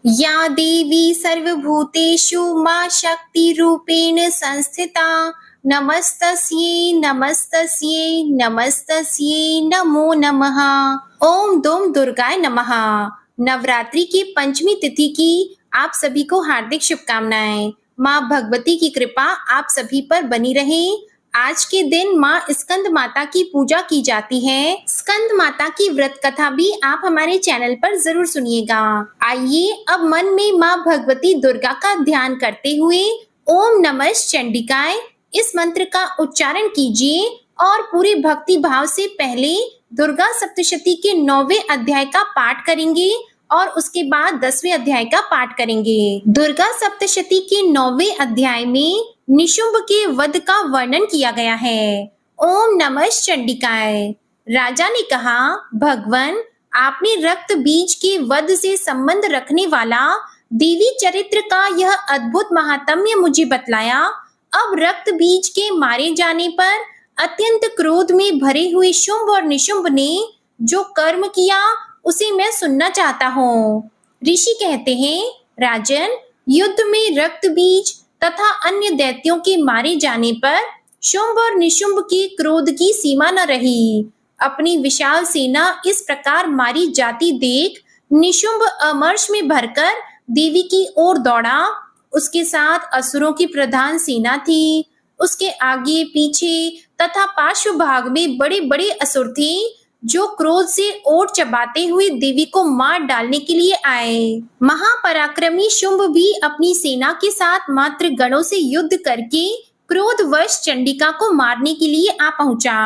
या देवी सर्वभूतेषु मा शक्तिरूपेण संस्थिता नमस्तस्यै नमस्तस्यै नमस्तस्यै नमो नमः। ओम दोम दुर्गाय नमः। नवरात्रि की पंचमी तिथि की आप सभी को हार्दिक शुभकामनाएं। माँ भगवती की कृपा आप सभी पर बनी रहे। आज के दिन माँ स्कंद माता की पूजा की जाती है। स्कंद माता की व्रत कथा भी आप हमारे चैनल पर जरूर सुनिएगा। आइए अब मन में माँ भगवती दुर्गा का ध्यान करते हुए ओम नमः चंडिकाय इस मंत्र का उच्चारण कीजिए और पूरे भक्ति भाव से पहले दुर्गा सप्तशती के 9वें अध्याय का पाठ करेंगे और उसके बाद 10वें अध्याय का पाठ करेंगे। दुर्गा सप्तशती के 9वें अध्याय में निशुंभ के वध का वर्णन किया गया है। ओम नमः चंडिकाय। राजा ने कहा, भगवान आपने रक्त बीज के वध से संबंध रखने वाला देवी चरित्र का यह अद्भुत महात्म्य मुझे बतलाया। अब रक्त बीज के मारे जाने पर अत्यंत क्रोध में भरे हुए शुंभ और निशुंभ ने जो कर्म किया उसे मैं सुनना चाहता हूँ। ऋषि कहते हैं, राजन, युद्ध में रक्त बीज तथा अन्य दैत्यों के मारे जाने पर शुंभ और निशुंभ के क्रोध की सीमा न रही। अपनी विशाल सेना इस प्रकार मारी जाती देख निशुंभ अमर्ष में भरकर देवी की ओर दौड़ा। उसके साथ असुरों की प्रधान सेना थी। उसके आगे पीछे तथा पार्श्व भाग में बड़े बड़े असुर थे जो क्रोध से ओट चबाते हुए देवी को मार डालने के लिए आए। महापराक्रमी शुंभ भी अपनी सेना के साथ मात्र गणों से युद्ध करके क्रोधवश चंडिका को मारने के लिए आ पहुंचा।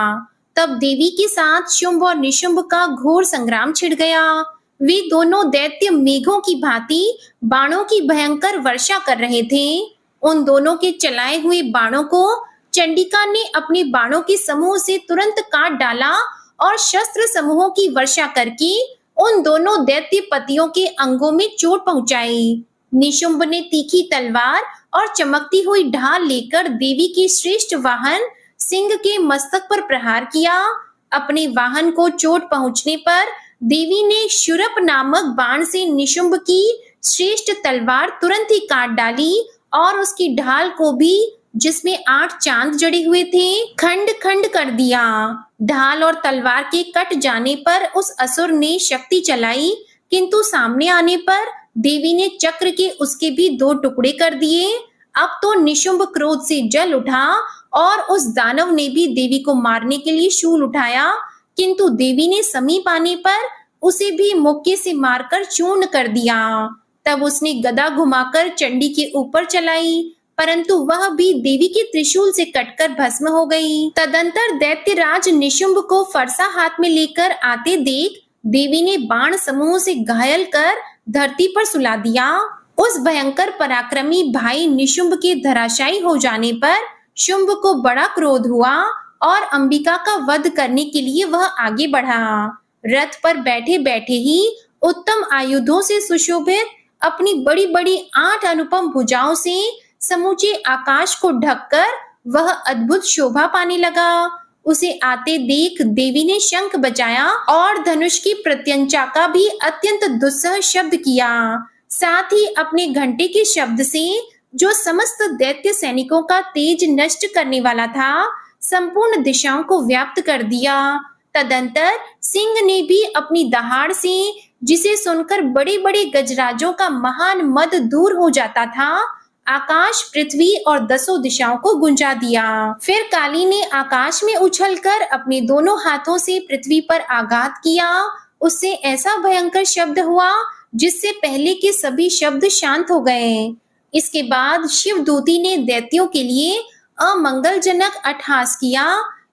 तब देवी के साथ शुंभ और निशुंभ का घोर संग्राम छिड़ गया। वे दोनों दैत्य मेघों की भांति बाणों की भयंकर वर्षा कर रहे थे। उन दोनों के चलाए हुए बाणों को चंडिका ने अपने बाणों के समूह से तुरंत काट डाला और शस्त्र समूहों की वर्षा करके उन दोनों दैत्य पतियों के अंगों में चोट पहुंचाई। निशुंभ ने तीखी तलवार और चमकती हुई ढाल लेकर देवी के श्रेष्ठ वाहन सिंह के मस्तक पर प्रहार किया। अपने वाहन को चोट पहुंचने पर देवी ने शूरप नामक बाण से निशुंभ की श्रेष्ठ तलवार तुरंत ही काट डाली और उसकी ढाल को भी, जिसमें 8 चांद जड़े हुए थे, खंड खंड कर दिया। ढाल और तलवार के कट जाने पर उस असुर ने शक्ति चलाई, किंतु सामने आने पर देवी ने चक्र के उसके भी 2 टुकड़े कर दिए। अब तो निशुंभ क्रोध से जल उठा और उस दानव ने भी देवी को मारने के लिए शूल उठाया, किंतु देवी ने समीप आने पर उसे भी मुक्के से मारकर चूर्ण कर दिया। तब उसने गदा घुमाकर चंडी के ऊपर चलाई, परंतु वह भी देवी के त्रिशूल से कटकर भस्म हो गई। तदंतर दैत्यराज निशुंभ को फरसा हाथ में लेकर आते देख देवी ने बाण समूह से घायल कर धरती पर सुला दिया। उस भयंकर पराक्रमी भाई निशुंभ के धराशायी हो जाने पर शुंभ को बड़ा क्रोध हुआ और अंबिका का वध करने के लिए वह आगे बढ़ा। रथ पर बैठे बैठे ही उत्तम आयुधों से सुशोभित अपनी बड़ी बड़ी 8 अनुपम भुजाओं से समूचे आकाश को ढककर वह अद्भुत शोभा पाने लगा। उसे आते देख देवी ने शंख बजाया और धनुष की प्रत्यंचा का भी अत्यंत दुस्सह शब्द किया। साथ ही अपने घंटे के शब्द से, जो समस्त दैत्य सैनिकों का तेज नष्ट करने वाला था, संपूर्ण दिशाओं को व्याप्त कर दिया। तदंतर सिंह ने भी अपनी दहाड़ से, जिसे सुनकर बड़े बड़े गजराजों का महान मद दूर हो जाता था, आकाश, पृथ्वी और 10 दिशाओं को गुंजा दिया। फिर काली ने आकाश में उछलकर अपने दोनों हाथों से पृथ्वी पर आघात किया। उससे ऐसा भयंकर शब्द हुआ जिससे पहले के सभी शब्द शांत हो गए। इसके बाद शिवदूती ने दैत्यों के लिए अमंगलजनक अट्टहास किया।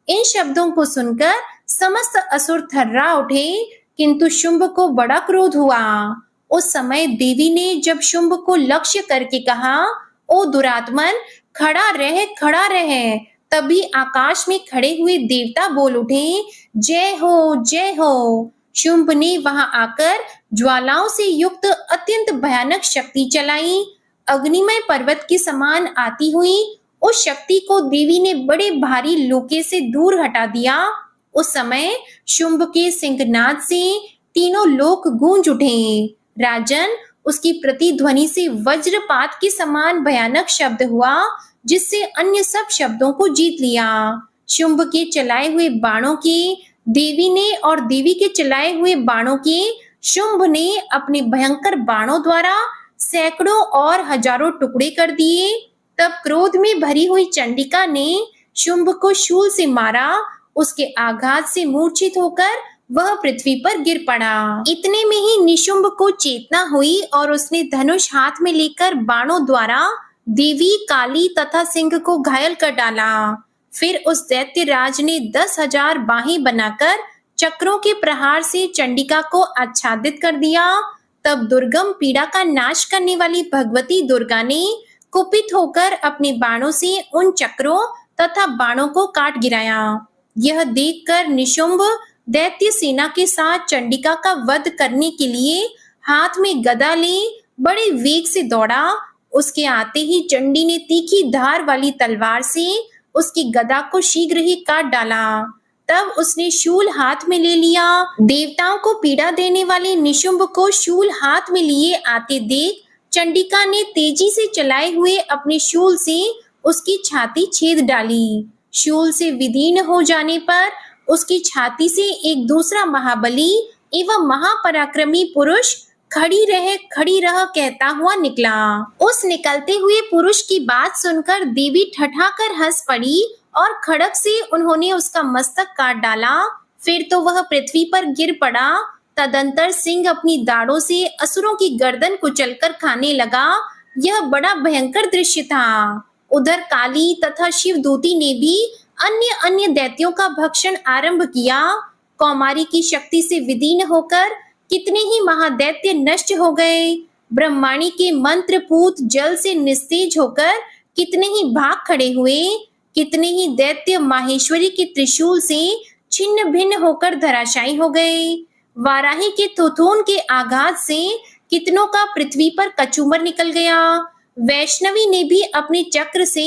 इन शब्दों को सुनकर समस्त असुर थर्रा उठे, किंतु शुंभ को बड़ा क्रोध हुआ। उस समय देवी ने जब शुंभ को लक्ष्य करके कहा, ओ दुरात्मन, खड़ा रह खड़ा रह, तभी आकाश में खड़े हुए देवता बोल उठे, जय हो जय हो। शुंभ ने वहां आकर ज्वालाओं से युक्त अत्यंत भयानक शक्ति चलाई। अग्निमय पर्वत के समान आती हुई उस शक्ति को देवी ने बड़े भारी लोके से दूर हटा दिया। उस समय शुंभ के सिंहनाद से तीनों लोक गूंज उठे। राजन, उसकी प्रतिध्वनि से वज्रपात के समान भयानक शब्द हुआ, जिससे अन्य सब शब्दों को जीत लिया। शुंभ के चलाए हुए बाणों के देवी ने और देवी के चलाए हुए बाणों के शुंभ ने अपने भयंकर बाणों द्वारा सैकड़ों और हजारों टुकड़े कर दिए। तब क्रोध में भरी हुई चंडिका ने शुंभ को शूल से मारा। उसके आघात से मूर्छित होकर वह पृथ्वी पर गिर पड़ा। इतने में ही निशुंभ को चेतना हुई और उसने धनुष हाथ में लेकर बाणों द्वारा देवी, काली तथा सिंह को घायल कर डाला। फिर उस दैत्य राज ने 10,000 बाहें बनाकर चक्रों के प्रहार से चंडिका को आच्छादित कर दिया। तब दुर्गम पीड़ा का नाश करने वाली भगवती दुर्गा ने कुपित होकर अपने बाणों से उन चक्रों तथा बाणों को काट गिराया। यह देखकर निशुंभ दैत्य सेना के साथ चंडिका का वध करने के लिए हाथ में गदा ले बड़े वेग से दौड़ा। उसके आते ही चंडी ने तीखी धार वाली तलवार से उसकी गदा को शीघ्र ही काट डाला। तब उसने शूल हाथ में ले लिया। देवताओं को पीड़ा देने वाले निशुंभ को शूल हाथ में लिए आते देख चंडिका ने तेजी से चलाए हुए अपने शूल से उसकी छाती छेद डाली। शूल से विदीर्ण हो जाने पर उसकी छाती से एक दूसरा महाबली एवं महापराक्रमी पुरुष खड़ी रह कहता हुआ निकला। उस निकलते हुए पुरुष की बात सुनकर देवी ठठाकर हंस पड़ी और खड़ग से उन्होंने उसका मस्तक काट डाला। फिर तो वह पृथ्वी पर गिर पड़ा। तदंतर सिंह अपनी दाढ़ों से असुरों की गर्दन कुचलकर खाने लगा। यह बड़ा भयंकर दृश्य था। उधर काली तथा शिवदूती ने भी अन्य अन्य दैत्यों का भक्षण आरंभ किया। कौमारी की शक्ति से विदीर्ण होकर कितने ही महादैत्य नष्ट हो गए। ब्रह्माणी के मंत्रपूत जल से निस्तेज होकर कितने ही भाग खड़े हुए। कितने ही दैत्य माहेश्वरी के त्रिशूल से छिन्न भिन्न होकर धराशायी हो गए। वाराही के थुथुन के आघात से कितनों का पृथ्वी पर कचूमर निकल गया। वैष्णवी ने भी अपने चक्र से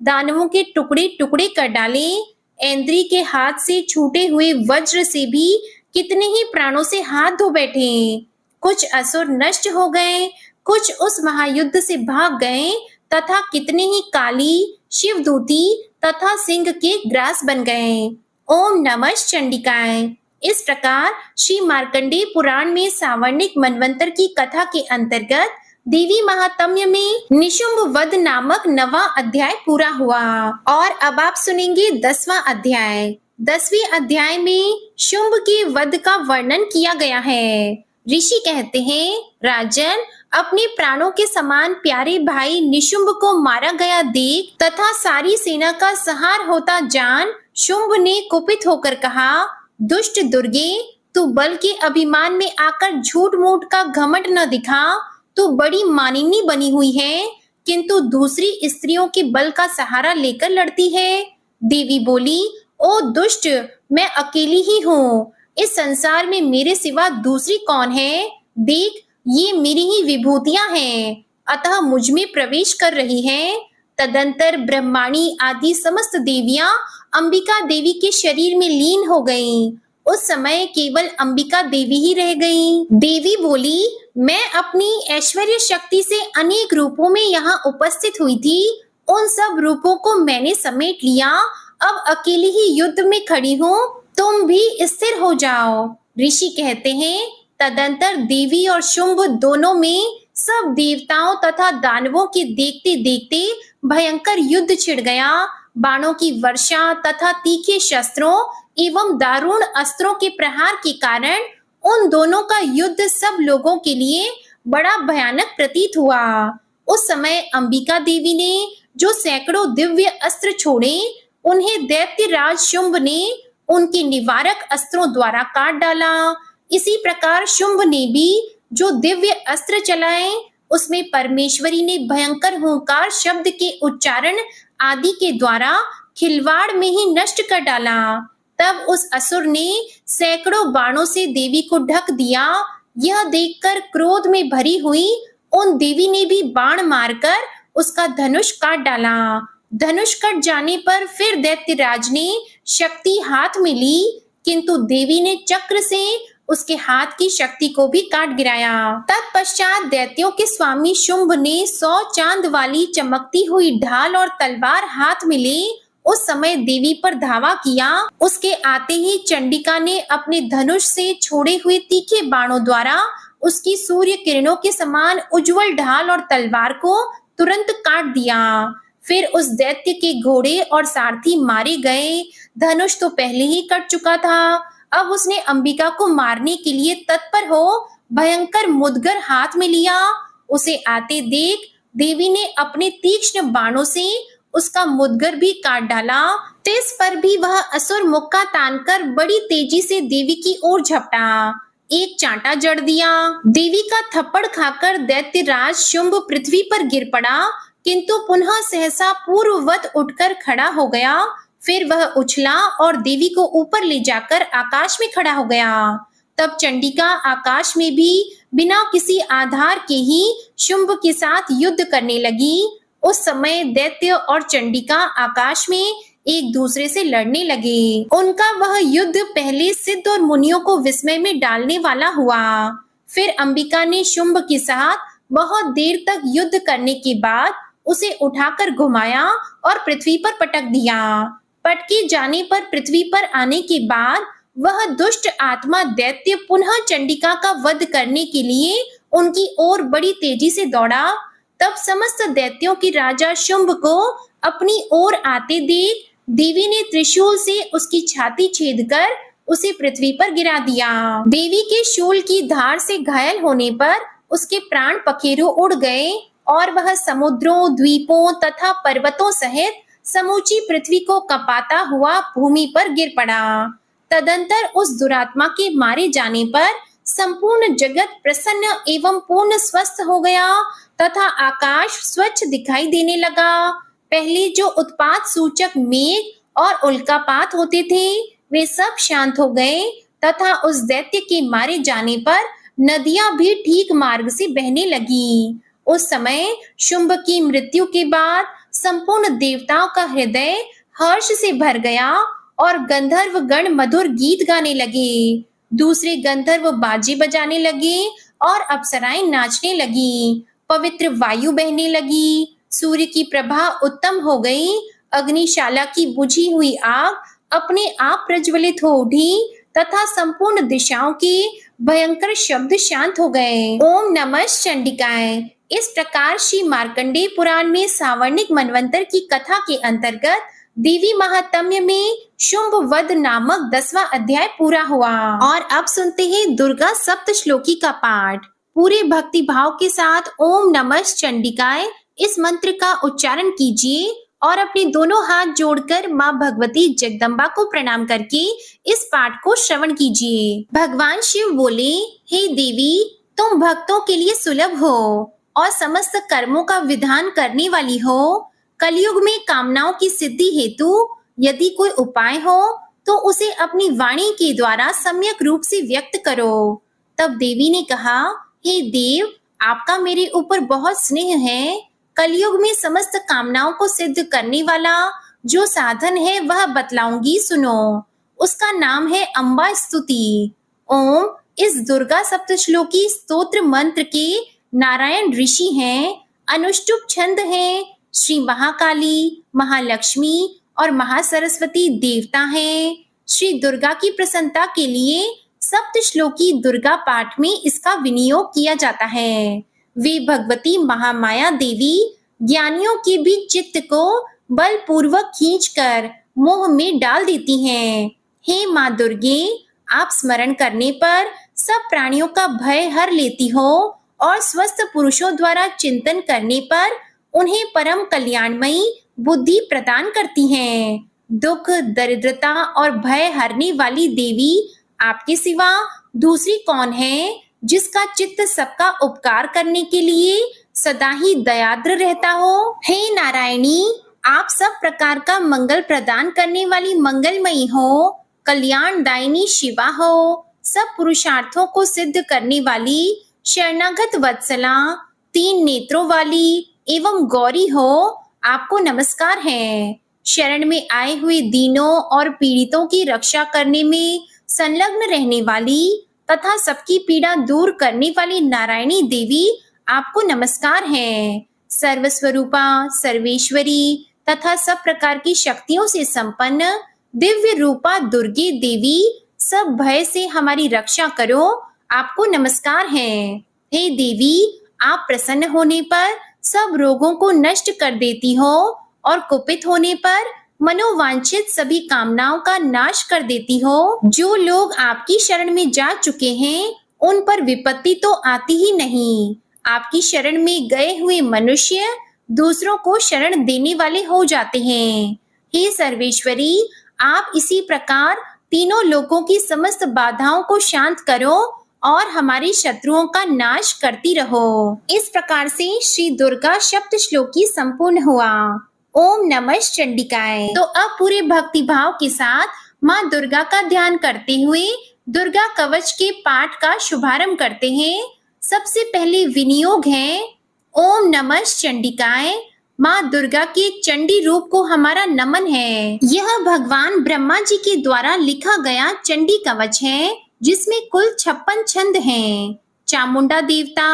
दानवों के टुकड़े टुकड़े कर डाले। ऐन्द्री के हाथ से छूटे हुए वज्र से भी कितने ही प्राणों से हाथ धो बैठे। कुछ असुर नष्ट हो गए, कुछ उस महायुद्ध से भाग गए तथा कितने ही काली, शिवदूती तथा सिंह के ग्रास बन गए। ओम नमः चंडिकाय। इस प्रकार श्री मार्कंडेय पुराण में सावर्णिक मनवंतर की कथा के अंतर्गत देवी महात्म्य में निशुंभ वध नामक 9वां अध्याय पूरा हुआ। और अब आप सुनेंगे 10वां अध्याय। 10वें अध्याय में शुंभ के वध का वर्णन किया गया है। ऋषि कहते हैं, राजन, अपने प्राणों के समान प्यारे भाई निशुंभ को मारा गया देख तथा सारी सेना का संहार होता जान शुंभ ने कुपित होकर कहा, दुष्ट दुर्गे, तू बल के अभिमान में आकर झूठ मूठ का घमंड न दिखा। तू बड़ी मानिनी बनी हुई है, किंतु दूसरी स्त्रियों के बल का सहारा लेकर लड़ती है। देवी बोली, ओ दुष्ट, मैं अकेली ही हूँ। इस संसार में मेरे सिवा दूसरी कौन है? देख, ये मेरी ही विभूतियां हैं, अतः मुझ में प्रवेश कर रही हैं। तदंतर ब्रह्माणी आदि समस्त देवियां अंबिका देवी के शरीर में लीन हो गईं। उस समय केवल अंबिका देवी ही रह गईं। देवी बोली, मैं अपनी ऐश्वर्य शक्ति से अनेक रूपों में यहाँ उपस्थित हुई थी। उन सब रूपों को मैंने समेट लिया। अब अकेली ही युद्ध में खड़ी हूँ, तुम भी स्थिर हो जाओ। ऋषि कहते हैं, तदंतर देवी और शुंभ दोनों में सब देवताओं तथा दानवों के देखते देखते भयंकर युद्ध छिड़ गया। बाणों की वर्षा तथा तीखे शस्त्रों एवं दारुण अस्त्रों के प्रहार के कारण उन दोनों का युद्ध सब लोगों के लिए बड़ा भयानक प्रतीत हुआ। उस समय अंबिका देवी ने जो सैकड़ों दिव्य अस्त्र छोड़े, उन्हें दैत्य राज शुंभ ने उनके निवारक अस्त्रों द्वारा काट डाला। इसी प्रकार शुंभ ने भी जो दिव्य अस्त्र चलाए, उसमें परमेश्वरी ने भयंकर हुंकार शब्द के उच्चारण आदि के द्वारा खिलवाड़ में ही नष्ट कर डाला। तब उस असुर ने सैकड़ों बाणों से देवी को ढक दिया। यह देखकर क्रोध में भरी हुई उन देवी ने भी बाण मारकर उसका धनुष काट डाला। धनुष कट जाने पर फिर दैत्यराज ने शक्ति हाथ में ली, किंतु देवी ने चक्र से उसके हाथ की शक्ति को भी काट गिराया। तत्पश्चात दैत्यों के स्वामी शुंभ ने 100 चांद वाली चमकती हुई ढाल और तलवार हाथ में ली उस समय देवी पर धावा किया। उसके आते ही चंडिका ने अपने धनुष से छोड़े हुए तीखे बाणों द्वारा उसकी सूर्य किरणों के समान उज्जवल ढाल और तलवार को तुरंत काट दिया। फिर उस दैत्य के घोड़े और सारथी मारे गए। धनुष तो पहले ही कट चुका था। अब उसने अंबिका को मारने के लिए तत्पर हो भयंकर मुदगर हाथ में लिया। उसे आते देख देवी ने अपने तीक्ष्ण बाणों से उसका मुदगर भी काट डाला। तिस पर भी वह असुर मुक्का तानकर बड़ी तेजी से देवी की ओर झपटा। एक चांटा जड़ दिया। देवी का थप्पड़ खाकर दैत्यराज शुंभ पृथ्वी पर गिर पड़ा, किंतु पुनः सहसा पूर्ववत उठकर खड़ा हो गया। फिर वह उछला और देवी को ऊपर ले जाकर आकाश में खड़ा हो गया। तब चंडिका आकाश में भी बिना किसी आधार के ही शुंभ के साथ युद्ध करने लगी। उस समय दैत्य और चंडिका आकाश में एक दूसरे से लड़ने लगे। उनका वह युद्ध पहले सिद्ध और मुनियों को विस्मय में डालने वाला हुआ। फिर अंबिका ने शुंभ के साथ बहुत देर तक युद्ध करने के बाद उसे उठाकर घुमाया और पृथ्वी पर पटक दिया। पटके जाने पर पृथ्वी पर आने के बाद वह दुष्ट आत्मा दैत्य पुनः चंडिका का वध करने के लिए उनकी ओर बड़ी तेजी से दौड़ा। तब समस्त दैत्यों के राजा शुंभ को अपनी ओर आते देख देवी ने त्रिशूल से उसकी छाती छेद कर उसे पृथ्वी पर गिरा दिया। देवी के शूल की धार से घायल होने पर उसके प्राण पखेरु उड़ गए और वह समुद्रों, द्वीपों तथा पर्वतों सहित समूची पृथ्वी को कपाता हुआ भूमि पर गिर पड़ा। तदंतर उस दुरात्मा के मारे जाने पर संपूर्ण जगत प्रसन्न एवं पूर्ण स्वस्थ हो गया तथा आकाश स्वच्छ दिखाई देने लगा। पहले जो उत्पात सूचक मेघ और उल्कापात होते थे वे सब शांत हो गए तथा उस दैत्य के मारे जाने पर नदियां भी ठीक मार्ग से बहने लगी। उस समय शुंभ की मृत्यु के बाद संपूर्ण देवताओं का हृदय हर्ष से भर गया और गंधर्व गण मधुर गीत गाने लगे। दूसरे गंधर्व बाजे बजाने लगे और अप्सराएं नाचने लगी। पवित्र वायु बहने लगी। सूर्य की प्रभा उत्तम हो गई। अग्निशाला की बुझी हुई आग अपने आप प्रज्वलित हो उठी तथा संपूर्ण दिशाओं के भयंकर शब्द शांत हो गए। ओम नमः चंडिकाय। इस प्रकार श्री मार्कंडेय पुराण में सावर्णिक मनवंतर की कथा के अंतर्गत देवी महात्म्य में शुंभ वध नामक 10वां अध्याय पूरा हुआ। और अब सुनते हैं दुर्गा सप्तश्लोकी का पाठ। पूरे भक्ति भाव के साथ ओम नमः चंडिकाय इस मंत्र का उच्चारण कीजिए और अपने दोनों हाथ जोड़कर माँ भगवती जगदम्बा को प्रणाम करके इस पाठ को श्रवण कीजिए। भगवान शिव बोले, हे देवी, तुम भक्तों के लिए सुलभ हो और समस्त कर्मों का विधान करने वाली हो। कलयुग में कामनाओं की सिद्धि हेतु यदि कोई उपाय हो तो उसे अपनी वाणी के द्वारा सम्यक रूप से व्यक्त करो। तब देवी ने कहा, हे देव, आपका मेरे ऊपर बहुत स्नेह है। कलयुग में समस्त कामनाओं को सिद्ध करने वाला जो साधन है वह बतलाऊंगी, सुनो। उसका नाम है अम्बा स्तुति। ओम इस दुर्गा सप्तश्लोकी स्तोत्र मंत्र के नारायण ऋषि हैं। अनुष्टुप छंद हैं। श्री महाकाली, महालक्ष्मी और महासरस्वती देवता हैं। श्री दुर्गा की प्रसन्नता के लिए सप्तश्लोकी दुर्गा पाठ में इसका विनियोग किया जाता है। वे भगवती महामाया देवी ज्ञानियों के भी चित्त को बलपूर्वक खींचकर मोह में डाल देती हैं। हे माँ दुर्गे, आप स्मरण करने पर सब प्राणियों का भय हर लेती हो और स्वस्थ पुरुषों द्वारा चिंतन करने पर उन्हें परम कल्याणमयी बुद्धि प्रदान करती हैं। दुख, दरिद्रता और भय हरने वाली देवी आपके सिवा दूसरी कौन है जिसका चित्त सबका उपकार करने के लिए सदा ही दयाद्र रहता हो। हे नारायणी, आप सब प्रकार का मंगल प्रदान करने वाली मंगलमयी हो, कल्याणदायिनी शिवा हो, सब पुरुषार्थों को सिद्ध करने वाली शरणागत वत्सला, 3 नेत्रों वाली एवं गौरी हो। आपको नमस्कार है। शरण में आए हुए दीनों और पीड़ितों की रक्षा करने में संलग्न रहने वाली, तथा सबकी पीड़ा दूर करने वाली नारायणी देवी आपको नमस्कार है। सर्वस्वरूपा, सर्वेश्वरी तथा सब प्रकार की शक्तियों से संपन्न दिव्य रूपा दुर्गे देवी, सब भय से हमारी रक्षा करो, आपको नमस्कार है। हे देवी, आप प्रसन्न होने पर सब रोगों को नष्ट कर देती हो और कुपित होने पर मनोवांछित सभी कामनाओं का नाश कर देती हो। जो लोग आपकी शरण में जा चुके हैं, उन पर विपत्ति तो आती ही नहीं। आपकी शरण में गए हुए मनुष्य दूसरों को शरण देने वाले हो जाते हैं। हे सर्वेश्वरी, आप इसी प्रकार तीनों लोकों की समस्त बाधाओं को शांत करो और हमारे शत्रुओं का नाश करती रहो। इस प्रकार से श्री दुर्गा सप्त श्लोकी संपूर्ण हुआ। ओम नमः चंडिकाय। तो अब पूरे भक्ति भाव के साथ माँ दुर्गा का ध्यान करते हुए दुर्गा कवच के पाठ का शुभारंभ करते हैं। सबसे पहले विनियोग है ओम नमः चंडिकाय। माँ दुर्गा के चंडी रूप को हमारा नमन है। यह भगवान ब्रह्मा जी के द्वारा लिखा गया चंडी कवच है, जिसमें कुल 56 छंद हैं। चामुंडा देवता,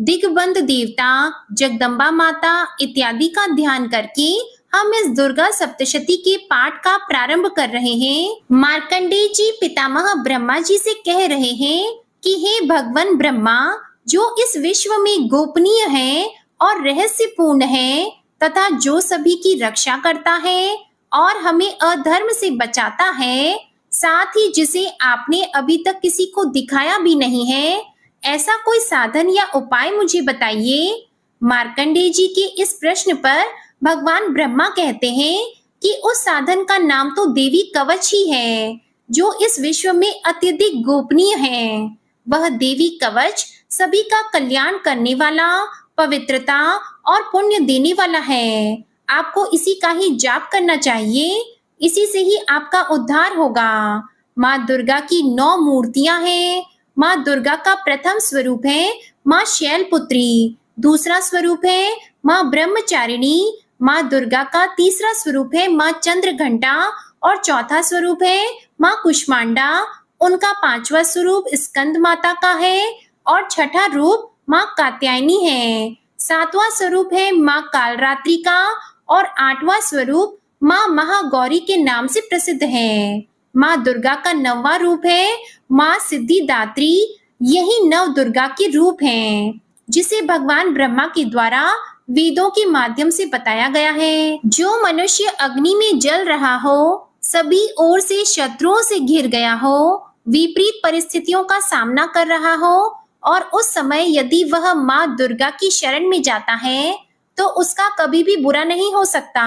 दिग्बंध देवता, जगदम्बा माता इत्यादि का ध्यान करके हम इस दुर्गा सप्तशती के पाठ का प्रारंभ कर रहे हैं। मार्कंडेय जी पितामह ब्रह्मा जी से कह रहे हैं कि हे भगवान ब्रह्मा, जो इस विश्व में गोपनीय है और रहस्यपूर्ण है तथा जो सभी की रक्षा करता है और हमें अधर्म से बचाता है, साथ ही जिसे आपने अभी तक किसी को दिखाया भी नहीं है, ऐसा कोई साधन या उपाय मुझे बताइए। मार्कंडेय जी के इस प्रश्न पर भगवान ब्रह्मा कहते हैं कि उस साधन का नाम तो देवी कवच ही है, जो इस विश्व में अत्यधिक गोपनीय है। वह देवी कवच सभी का कल्याण करने वाला, पवित्रता और पुण्य देने वाला है। आपको इसी का ही जाप करना चाहिए, इसी से ही आपका उद्धार होगा। माँ दुर्गा की 9 मूर्तियां हैं। माँ दुर्गा का प्रथम स्वरूप है माँ शैलपुत्री, दूसरा स्वरूप है माँ ब्रह्मचारिणी, माँ दुर्गा का तीसरा स्वरूप है माँ चंद्रघंटा और चौथा स्वरूप है माँ कुष्मांडा। उनका 5वां स्वरूप स्कंद माता का है और छठा रूप माँ कात्यायनी है। 7वां स्वरूप है माँ कालरात्रि का और 8वां स्वरूप माँ महागौरी के नाम से प्रसिद्ध है। माँ दुर्गा का 9वां रूप है माँ सिद्धिदात्री। यही 9 दुर्गा के रूप हैं, जिसे भगवान ब्रह्मा के द्वारा वेदों के माध्यम से बताया गया है। जो मनुष्य अग्नि में जल रहा हो, सभी ओर से शत्रुओं से घिर गया हो, विपरीत परिस्थितियों का सामना कर रहा हो और उस समय यदि वह माँ दुर्गा की शरण में जाता है, तो उसका कभी भी बुरा नहीं हो सकता।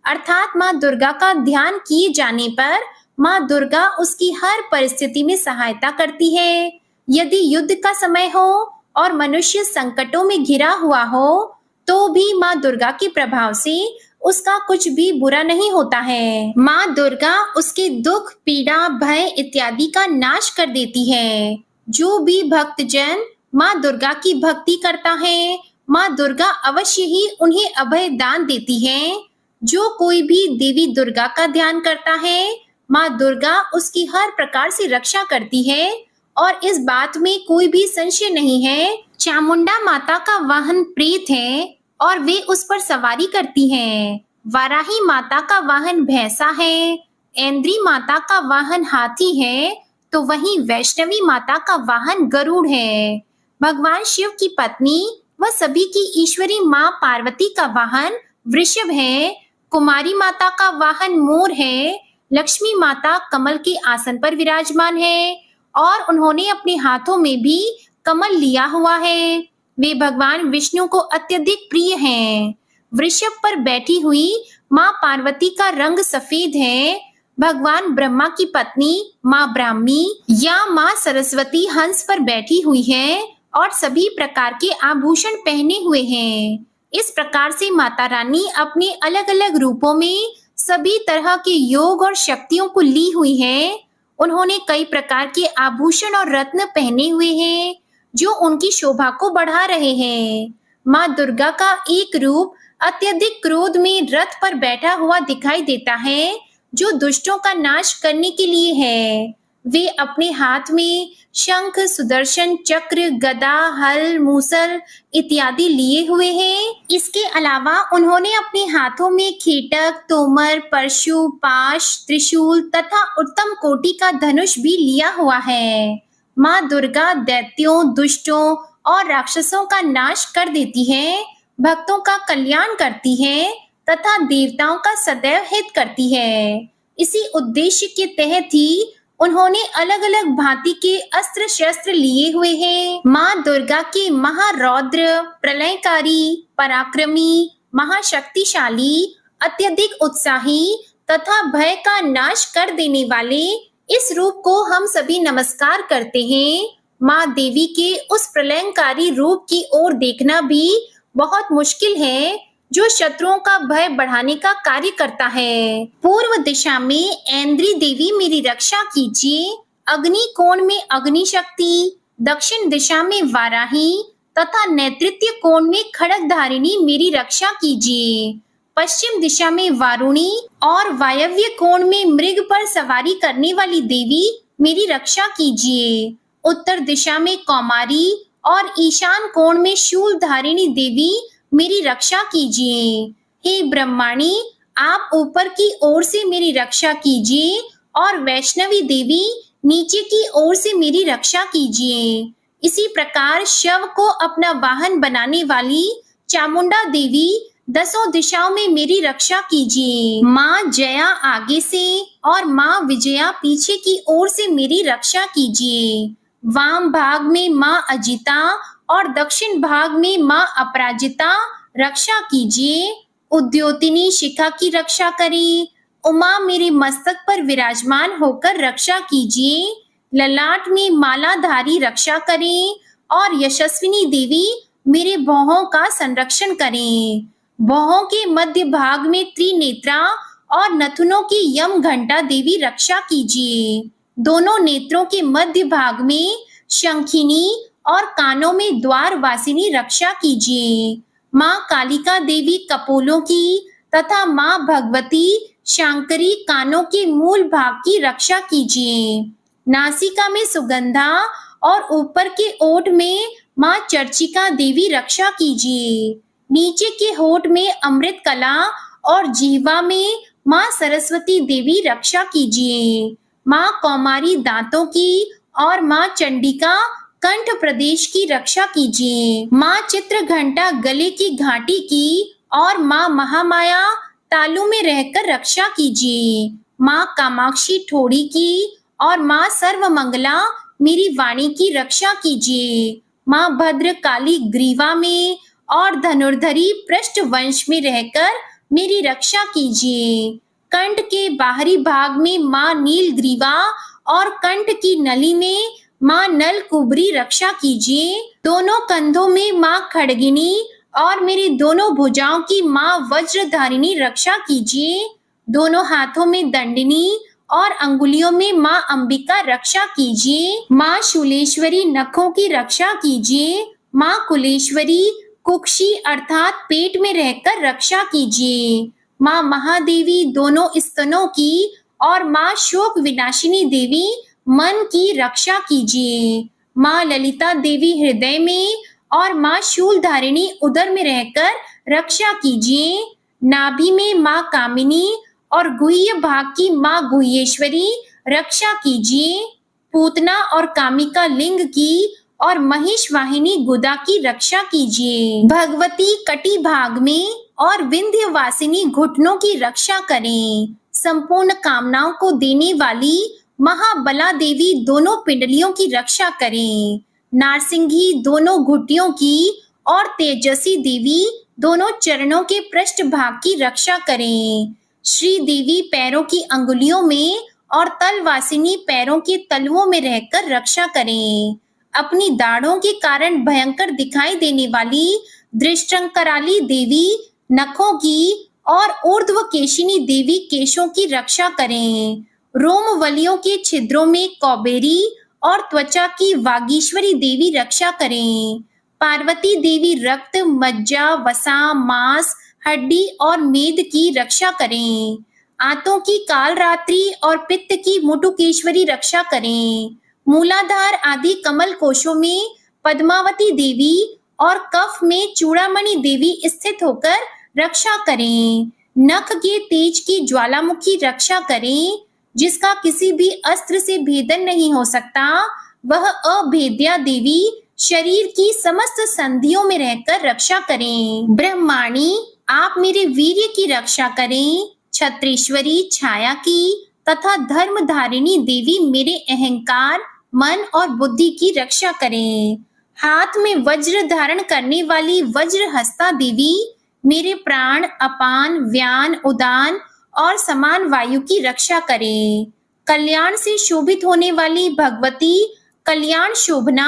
अर्थात माँ दुर्गा का ध्यान किए जाने पर माँ दुर्गा उसकी हर परिस्थिति में सहायता करती है। यदि युद्ध का समय हो और मनुष्य संकटों में घिरा हुआ हो, तो भी माँ दुर्गा के प्रभाव से उसका कुछ भी बुरा नहीं होता है। माँ दुर्गा उसके दुख, पीड़ा, भय इत्यादि का नाश कर देती है। जो भी भक्तजन माँ दुर्गा की भक्ति करता है, माँ दुर्गा अवश्य ही उन्हें अभय दान देती है। जो कोई भी देवी दुर्गा का ध्यान करता है, माँ दुर्गा उसकी हर प्रकार से रक्षा करती है और इस बात में कोई भी संशय नहीं है। चामुंडा माता का वाहन प्रेत है और वे उस पर सवारी करती हैं। वाराही माता का वाहन भैंसा है, ऐन्द्री माता का वाहन हाथी है, तो वहीं वैष्णवी माता का वाहन गरुड़ है। भगवान शिव की पत्नी व सभी की ईश्वरी माँ पार्वती का वाहन वृषभ है। कुमारी माता का वाहन मोर है। लक्ष्मी माता कमल के आसन पर विराजमान है और उन्होंने अपने हाथों में भी कमल लिया हुआ है। वे भगवान विष्णु को अत्यधिक प्रिय हैं। वृषभ पर बैठी हुई माँ पार्वती का रंग सफेद है। भगवान ब्रह्मा की पत्नी माँ ब्राह्मी या माँ सरस्वती हंस पर बैठी हुई है और सभी प्रकार के आभूषण पहने हुए हैं। इस प्रकार से माता रानी अपने अलग अलग रूपों में सभी तरह के योग और शक्तियों को ली हुई है। उन्होंने कई प्रकार के आभूषण और रत्न पहने हुए हैं, जो उनकी शोभा को बढ़ा रहे हैं। माँ दुर्गा का एक रूप अत्यधिक क्रोध में रथ पर बैठा हुआ दिखाई देता है, जो दुष्टों का नाश करने के लिए है। वे अपने हाथ में शंख, सुदर्शन चक्र, गदा, हल, मूसल इत्यादि लिए हुए हैं। इसके अलावा उन्होंने अपने हाथों में खेटक, तोमर, परशु, पाश, त्रिशूल तथा उत्तम कोटि का धनुष भी लिया हुआ है। माँ दुर्गा दैत्यों, दुष्टों और राक्षसों का नाश कर देती है, भक्तों का कल्याण करती है तथा देवताओं का सदैव हित करती है। इसी उद्देश्य के तहत ही उन्होंने अलग अलग भांति के अस्त्र शस्त्र लिए हुए हैं। माँ दुर्गा के महारौद्र, प्रलयकारी, पराक्रमी, महाशक्तिशाली, अत्यधिक उत्साही तथा भय का नाश कर देने वाले इस रूप को हम सभी नमस्कार करते हैं। माँ देवी के उस प्रलयंकारी रूप की ओर देखना भी बहुत मुश्किल है, जो शत्रुओं का भय बढ़ाने का कार्य करता है। पूर्व दिशा में ऐन्द्री देवी मेरी रक्षा कीजिए, अग्नि कोण में अग्नि शक्ति, दक्षिण दिशा में वाराही तथा नेतृत्व कोण में खड्गधारिणी मेरी रक्षा कीजिए। पश्चिम दिशा में वारुणी और वायव्य कोण में मृग पर सवारी करने वाली देवी मेरी रक्षा कीजिए। उत्तर दिशा में कौमारी और ईशान कोण में शूलधारिणी देवी मेरी रक्षा कीजिए। हे ब्रह्माणी, आप ऊपर की ओर से मेरी रक्षा कीजिए और वैष्णवी देवी नीचे की ओर से मेरी रक्षा कीजिए। इसी प्रकार शव को अपना वाहन बनाने वाली चामुंडा देवी दसों दिशाओं में मेरी रक्षा कीजिए। माँ जया आगे से और माँ विजया पीछे की ओर से मेरी रक्षा कीजिए। वाम भाग में माँ अजिता और दक्षिण भाग में माँ अपराजिता रक्षा कीजिए। उद्योतिनी शिखा की रक्षा करें। उमा मेरे मस्तक पर विराजमान होकर रक्षा कीजिए। ललाट में मालाधारी रक्षा करें और यशस्विनी देवी मेरे भौहों का संरक्षण करें। भौहों के मध्य भाग में त्रिनेत्रा और नथुनों की यम घंटा देवी रक्षा कीजिए। दोनों नेत्रों के मध्य भाग में शंखिनी और कानों में द्वार वासिनी रक्षा कीजिए। माँ कालिका देवी कपोलों की तथा माँ भगवती शांकरी कानों के मूल भाग की रक्षा कीजिए। नासिका में सुगंधा और ऊपर के ओठ में माँ चर्चिका देवी रक्षा कीजिए। नीचे के होठ में अमृत कला और जीवा में माँ सरस्वती देवी रक्षा कीजिए। माँ कौमारी दांतों की और माँ चंडिका कंठ प्रदेश की रक्षा कीजिए। माँ चित्र घंटा गले की घाटी की और माँ महामाया तालू में रहकर रक्षा कीजिए। माँ कामाक्षी ठोड़ी की और माँ सर्वमंगला मेरी वाणी की रक्षा कीजिए। माँ भद्र काली ग्रीवा में और धनुर्धरी पृष्ठ वंश में रहकर मेरी रक्षा कीजिए। कंठ के बाहरी भाग में माँ नीलग्रीवा और कंठ की नली में माँ नल कुबरी रक्षा कीजिए। दोनों कंधों में माँ खड्गिनी और मेरी दोनों भुजाओं की माँ वज्रधारिणी रक्षा कीजिए। दोनों हाथों में दंडिनी और अंगुलियों में माँ अंबिका रक्षा कीजिए। माँ शूलेश्वरी नखों की रक्षा कीजिए। माँ कुलेश्वरी कुक्षी अर्थात पेट में रहकर रक्षा कीजिए। माँ महादेवी दोनों स्तनों की और माँ शोक विनाशिनी देवी मन की रक्षा कीजिए। माँ ललिता देवी हृदय में और माँ शूलधारिणी उदर में रहकर रक्षा कीजिए। नाभि में माँ कामिनी और गुह्य भाग की माँ गुह्येश्वरी रक्षा कीजिए। पूतना और कामिका लिंग की और महिष वाहिनी गुदा की रक्षा कीजिए। भगवती कटी भाग में और विंध्यवासिनी घुटनों की रक्षा करें। संपूर्ण कामनाओं को देने वाली महाबला देवी दोनों पिंडलियों की रक्षा करें। नारसिंही दोनों घुटियों की और तेजसी देवी दोनों चरणों के पृष्ठ भाग की रक्षा करें। श्री देवी पैरों की अंगुलियों में और तलवासिनी पैरों के तलवों में रहकर रक्षा करें। अपनी दाढ़ों के कारण भयंकर दिखाई देने वाली दृष्टंकराली देवी नखों की और ऊर्ध्व केशिनी देवी केशों की रक्षा करें। रोमवलियों के छिद्रों में कौबेरी और त्वचा की वागीश्वरी देवी रक्षा करें। पार्वती देवी रक्त, मज्जा, वसा, मांस, हड्डी और मेद की रक्षा करें। आंतों की कालरात्रि और पित्त की मुटुकेश्वरी रक्षा करें। मूलाधार आदि कमल कोशों में पद्मावती देवी और कफ में चूड़ामणि देवी स्थित होकर रक्षा करें। नख के तेज की ज्वालामुखी रक्षा करें, जिसका किसी भी अस्त्र से भेदन नहीं हो सकता। वह अभेद्या देवी शरीर की समस्त संधियों में रहकर रक्षा करें। ब्रह्माणी, आप मेरे वीर्य की रक्षा करें। छत्रेश्वरी छाया की तथा धर्मधारिणी देवी मेरे अहंकार, मन और बुद्धि की रक्षा करें। हाथ में वज्र धारण करने वाली वज्रहस्ता देवी मेरे प्राण, अपान, व्यान, उदान और समान वायु की रक्षा करें। कल्याण से शोभित होने वाली भगवती कल्याण शोभना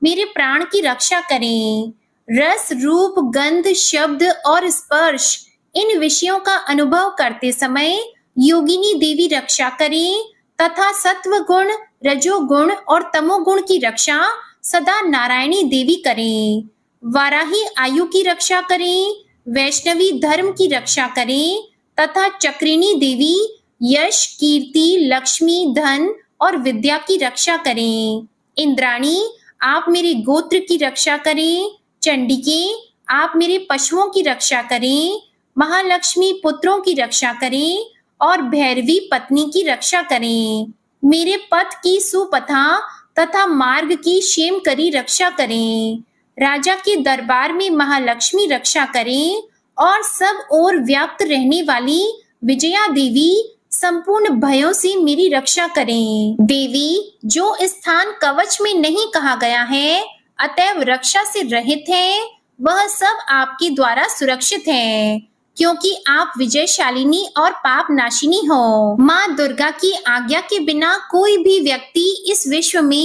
मेरे प्राण की रक्षा करें। रस, रूप, गंध, शब्द और स्पर्श इन विषयों का अनुभव करते समय योगिनी देवी रक्षा करें तथा सत्व गुण, रजोगुण और तमोगुण की रक्षा सदा नारायणी देवी करें। वाराही आयु की रक्षा करें, वैष्णवी धर्म की रक्षा करें तथा चक्रिणी देवी यश, कीर्ति, लक्ष्मी, धन और विद्या की रक्षा करें। इंद्राणी, आप मेरे गोत्र की रक्षा करें। चंडिके, आप मेरे पशुओं की रक्षा करें। महालक्ष्मी, पुत्रों की रक्षा करें और भैरवी, पत्नी की रक्षा करें। मेरे पथ की सुपथा तथा मार्ग की क्षेमकरी रक्षा करें। राजा के दरबार में महालक्ष्मी रक्षा करें और सब ओर व्याप्त रहने वाली विजया देवी संपूर्ण भयों से मेरी रक्षा करें। देवी, जो स्थान कवच में नहीं कहा गया है, अतएव रक्षा से रहित है, वह सब आपके द्वारा सुरक्षित है, क्योंकि आप विजयशालिनी और पाप नाशिनी हो। माँ दुर्गा की आज्ञा के बिना कोई भी व्यक्ति इस विश्व में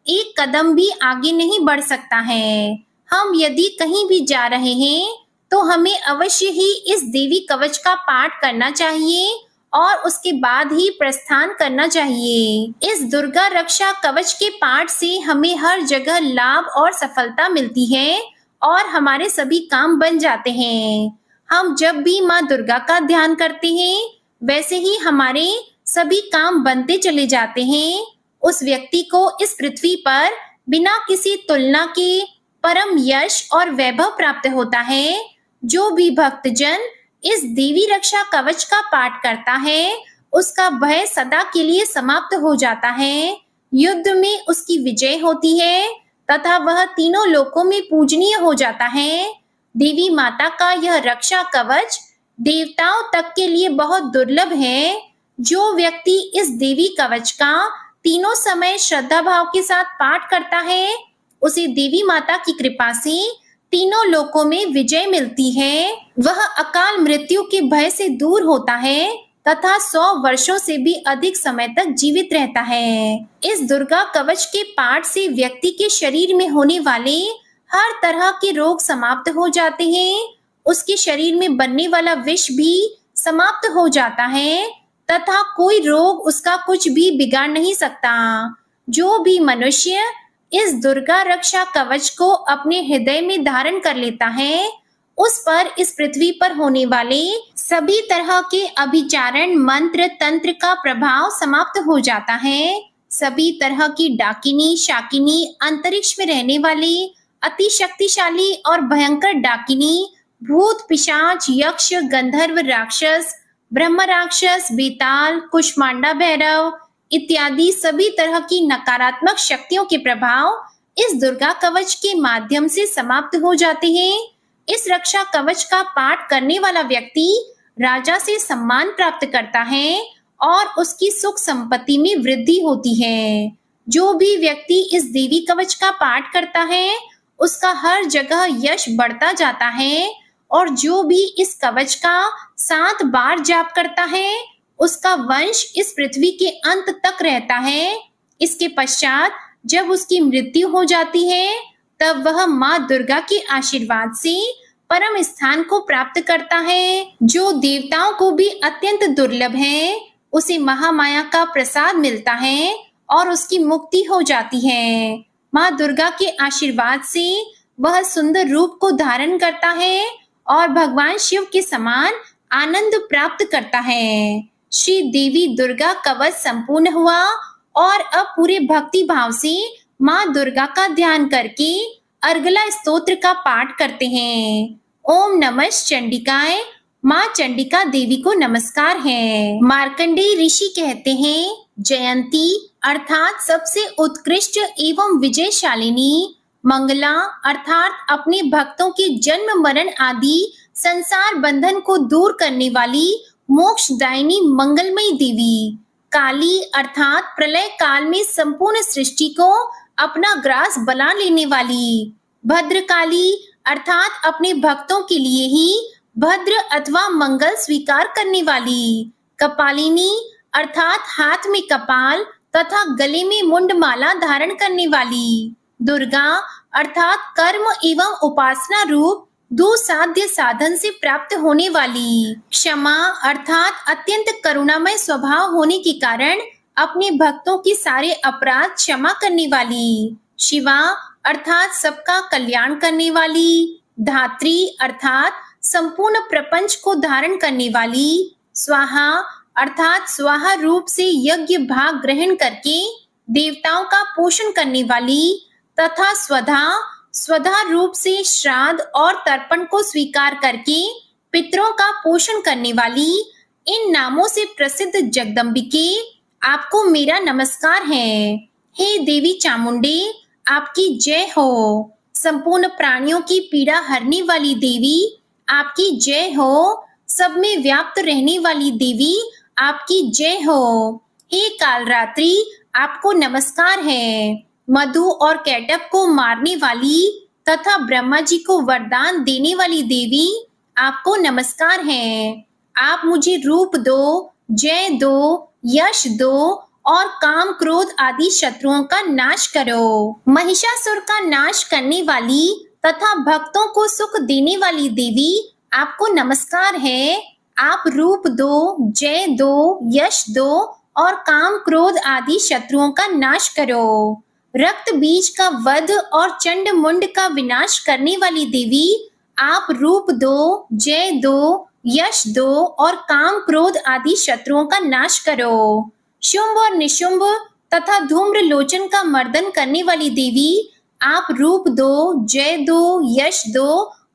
एक कदम भी आगे नहीं बढ़ सकता है। हम यदि कहीं भी जा रहे हैं तो हमें अवश्य ही इस देवी कवच का पाठ करना चाहिए और उसके बाद ही प्रस्थान करना चाहिए। इस दुर्गा रक्षा कवच के पाठ से हमें हर जगह लाभ और सफलता मिलती है और हमारे सभी काम बन जाते हैं। हम जब भी माँ दुर्गा का ध्यान करते हैं, वैसे ही हमारे सभी काम बनते चले जाते हैं। उस व्यक्ति को इस पृथ्वी पर बिना किसी तुलना के परम यश और वैभव प्राप्त होता है। जो भी भक्तजन इस देवी रक्षा कवच का पाठ करता है, उसका भय सदा के लिए समाप्त हो जाता है। युद्ध में उसकी विजय होती है तथा वह तीनों लोकों में पूजनीय हो जाता है। देवी माता का यह रक्षा कवच देवताओं तक के लिए बहुत दुर्लभ है। जो व्यक्ति इस देवी कवच का तीनों समय श्रद्धा भाव के साथ पाठ करता है, उसे देवी माता की कृपा से तीनों लोकों में विजय मिलती है। वह अकाल मृत्यु के भय से दूर होता है तथा 100 वर्षों से भी अधिक समय तक जीवित रहता है। इस दुर्गा कवच के पाठ से व्यक्ति के शरीर में होने वाले हर तरह के रोग समाप्त हो जाते हैं। उसके शरीर में बनने वाला विष भी समाप्त हो जाता है तथा कोई रोग उसका कुछ भी बिगाड़ नहीं सकता। जो भी मनुष्य इस दुर्गा रक्षा कवच को अपने हृदय में धारण कर लेता है, उस पर इस पृथ्वी पर होने वाले सभी तरह के अभिचारण, मंत्र, तंत्र का प्रभाव समाप्त हो जाता है। सभी तरह की डाकिनी, शाकिनी, अंतरिक्ष में रहने वाले अति शक्तिशाली और भयंकर डाकिनी, भूत, पिशाच, यक्ष, गंधर्व, राक्षस, ब्रह्म राक्षस, बेताल, कुष्मांडा भैरव इत्यादि सभी तरह की नकारात्मक शक्तियों के प्रभाव इस दुर्गा कवच के माध्यम से समाप्त हो जाते हैं। इस रक्षा कवच का पाठ करने वाला व्यक्ति राजा से सम्मान प्राप्त करता है और उसकी सुख संपत्ति में वृद्धि होती है। जो भी व्यक्ति इस देवी कवच का पाठ करता है, उसका हर जगह यश बढ़ता जाता है और जो भी इस कवच का 7 बार जाप करता है, उसका वंश इस पृथ्वी के अंत तक रहता है। इसके पश्चात जब उसकी मृत्यु हो जाती है, तब वह माँ दुर्गा के आशीर्वाद से परम स्थान को प्राप्त करता है। जो देवताओं को भी अत्यंत दुर्लभ है, उसे महामाया का प्रसाद मिलता है और उसकी मुक्ति हो जाती है। माँ दुर्गा के आशीर्वाद से वह सुंदर रूप को धारण करता है और भगवान शिव के समान आनंद प्राप्त करता है। श्री देवी दुर्गा कवच संपूर्ण हुआ और अब पूरे भक्ति भाव से माँ दुर्गा का ध्यान करके अर्गला स्तोत्र का पाठ करते हैं। ओम नमः चंडिकाय। माँ चंडिका देवी को नमस्कार है। मार्कंडेय ऋषि कहते हैं, जयंती अर्थात सबसे उत्कृष्ट एवं विजयशालिनी, मंगला अर्थात अपने भक्तों के जन्म मरण आदि संसार बंधन को दूर करने वाली मोक्षदायिनी मंगलमयी देवी, काली अर्थात प्रलय काल में संपूर्ण सृष्टि को अपना ग्रास बना लेने वाली, भद्रकाली अर्थात अपने भक्तों के लिए ही भद्र अथवा मंगल स्वीकार करने वाली, कपालिनी अर्थात हाथ में कपाल तथा गले में मुंडमाला धारण करने वाली, दुर्गा अर्थात कर्म एवं उपासना रूप दुसाध्य साधन से प्राप्त होने वाली, क्षमा अर्थात अत्यंत करुणामय स्वभाव होने के कारण अपने भक्तों के सारे अपराध क्षमा करने वाली, शिवा अर्थात सबका कल्याण करने वाली, धात्री अर्थात संपूर्ण प्रपंच को धारण करने वाली, स्वाहा अर्थात स्वाहा रूप से यज्ञ भाग ग्रहण करके देवताओं का पोषण करने वाली, तथा स्वधा रूप से श्राद्ध और तर्पण को स्वीकार करके पितरों का पोषण करने वाली, इन नामों से प्रसिद्ध जगदम्बिके आपको मेरा नमस्कार है। हे देवी चामुंडे, आपकी जय हो। संपूर्ण प्राणियों की पीड़ा हरने वाली देवी, आपकी जय हो। सब में व्याप्त रहने वाली देवी, आपकी जय हो। हे कालरात्रि, आपको नमस्कार है। मधु और कैटअप को मारने वाली तथा ब्रह्मा जी को वरदान देने वाली देवी, आपको नमस्कार है। आप मुझे रूप दो, जय दो, यश दो और काम क्रोध आदि शत्रुओं का नाश करो। महिषासुर का नाश करने वाली तथा भक्तों को सुख देने वाली देवी, आपको नमस्कार है। आप रूप दो, जय दो, यश दो और काम क्रोध आदि शत्रुओं का नाश करो। रक्त बीज का वध और चंड मुंड का विनाश करने वाली देवी, आप रूप दो, जय दो, यश दो और काम क्रोध आदि शत्रुओं का नाश करो। शुंभ और निशुंभ तथा धूम्र लोचन का मर्दन करने वाली देवी, आप रूप दो, जय दो, यश दो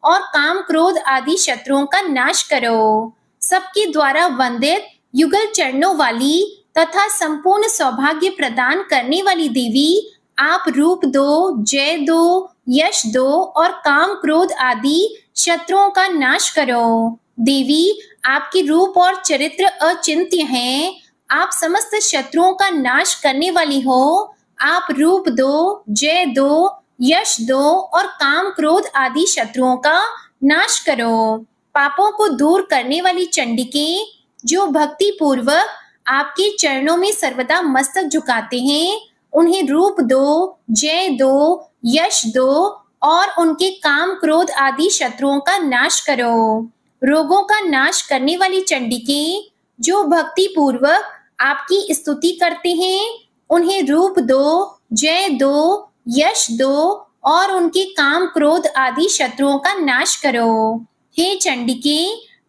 और काम क्रोध आदि शत्रुओं का नाश करो। सबके द्वारा वंदित युगल चरणों वाली तथा संपूर्ण सौभाग्य प्रदान करने वाली देवी, आप रूप दो, जय दो, यश दो और काम क्रोध आदि शत्रुओं का नाश करो। देवी, आपके रूप और चरित्र अचिंत्य हैं। आप समस्त शत्रुओं का नाश करने वाली हो। आप रूप दो, जय दो, यश दो और काम क्रोध आदि शत्रुओं का नाश करो। पापों को दूर करने वाली चंडिके, जो भक्ति पूर्वक आपके चरणों में सर्वदा मस्तक झुकाते हैं, उन्हें रूप दो, जय दो, यश दो और उनके काम क्रोध आदि शत्रुओं का नाश करो। रोगों का नाश करने वाली चंडिके, जो भक्ति पूर्वक आपकी स्तुति करते हैं, उन्हें रूप दो, जय दो, यश दो और उनके काम क्रोध आदि शत्रुओं का नाश करो। हे चंडिके,